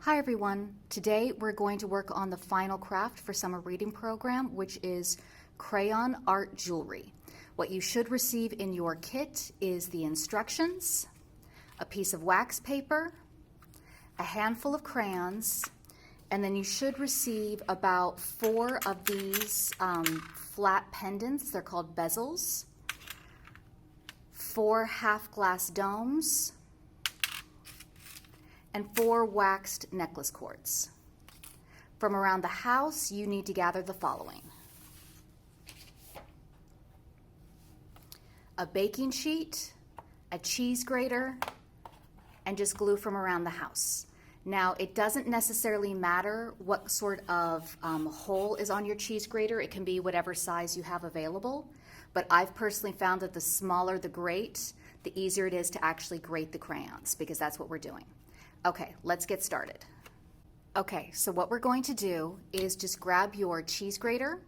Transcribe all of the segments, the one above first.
Hi everyone. Today we're going to work on the final craft for summer reading program, which is crayon art jewelry. What you should receive in your kit is the instructions, a piece of wax paper, a handful of crayons, and then you should receive about 4 of these flat pendants. They're called bezels, 4 half glass domes, and 4 waxed necklace cords. From around the house, you need to gather the following: a baking sheet, a cheese grater, and just glue from around the house. Now, it doesn't necessarily matter what sort of hole is on your cheese grater. It can be whatever size you have available, but I've personally found that the smaller the grate, the easier it is to actually grate the crayons, because that's what we're doing. Okay, let's get started. Okay, so what we're going to do is just grab your cheese grater,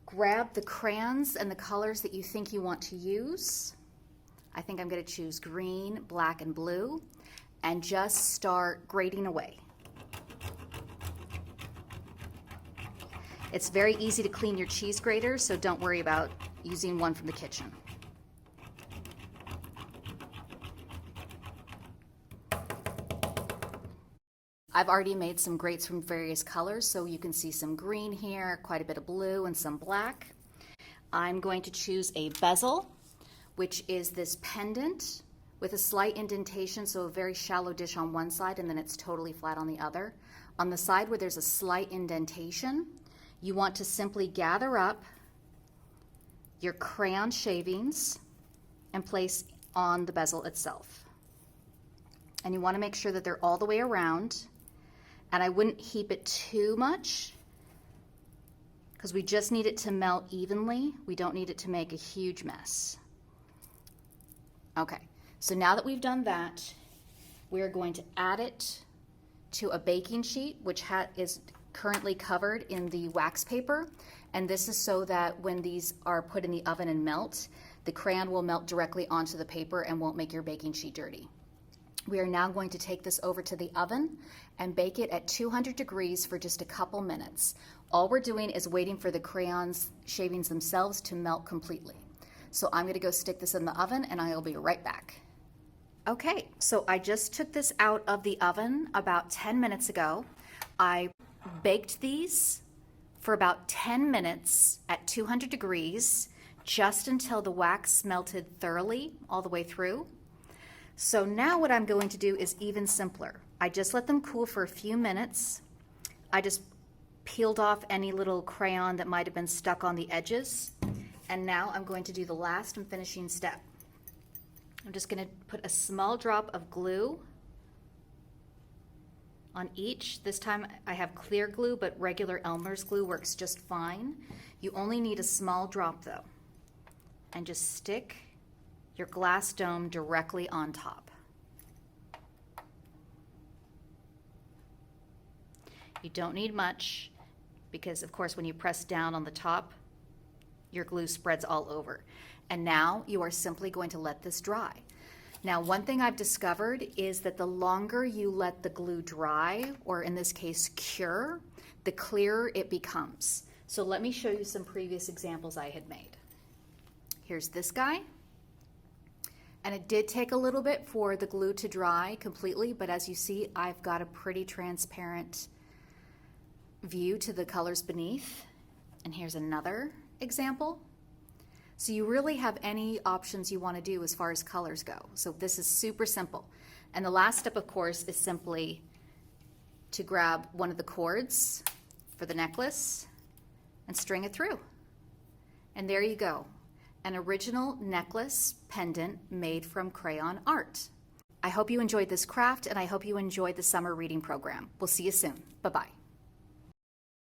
grab the crayons and the colors that you think you want to use. I think I'm going to choose green, black, and blue, and just start grating away. It's very easy to clean your cheese grater, so don't worry about using one from the kitchen. I've already made some grates from various colors, so you can see some green here, quite a bit of blue, and some black. I'm going to choose a bezel, which is this pendant with a slight indentation, so a very shallow dish on one side, and then it's totally flat on the other. On the side where there's a slight indentation, you want to simply gather up your crayon shavings and place on the bezel itself. And you want to make sure that they're all the way around. And I wouldn't heap it too much, because we just need it to melt evenly. We don't need it to make a huge mess. Okay, so now that we've done that, we're going to add it to a baking sheet, which is currently covered in the wax paper. And this is so that when these are put in the oven and melt, the crayon will melt directly onto the paper and won't make your baking sheet dirty. We are now going to take this over to the oven and bake it at 200 degrees for just a couple minutes. All we're doing is waiting for the crayons shavings themselves to melt completely. So I'm going to go stick this in the oven and I'll be right back. Okay, so I just took this out of the oven about 10 minutes ago. I baked these for about 10 minutes at 200 degrees, just until the wax melted thoroughly all the way through. So now what I'm going to do is even simpler. I just let them cool for a few minutes. I just peeled off any little crayon that might have been stuck on the edges. And now I'm going to do the last and finishing step. I'm just going to put a small drop of glue on each. This time I have clear glue, but regular Elmer's glue works just fine. You only need a small drop though. And just stick your glass dome directly on top. You don't need much, because of course when you press down on the top, your glue spreads all over. And now you are simply going to let this dry. Now, one thing I've discovered is that the longer you let the glue dry, or in this case cure, the clearer it becomes. So let me show you some previous examples I had made. Here's this guy. And it did take a little bit for the glue to dry completely, but as you see, I've got a pretty transparent view to the colors beneath. And here's another example. So you really have any options you want to do as far as colors go. So this is super simple. And the last step, of course, is simply to grab one of the cords for the necklace and string it through. And there you go. An original necklace pendant made from crayon art. I hope you enjoyed this craft, and I hope you enjoyed the summer reading program. We'll see you soon. Bye-bye.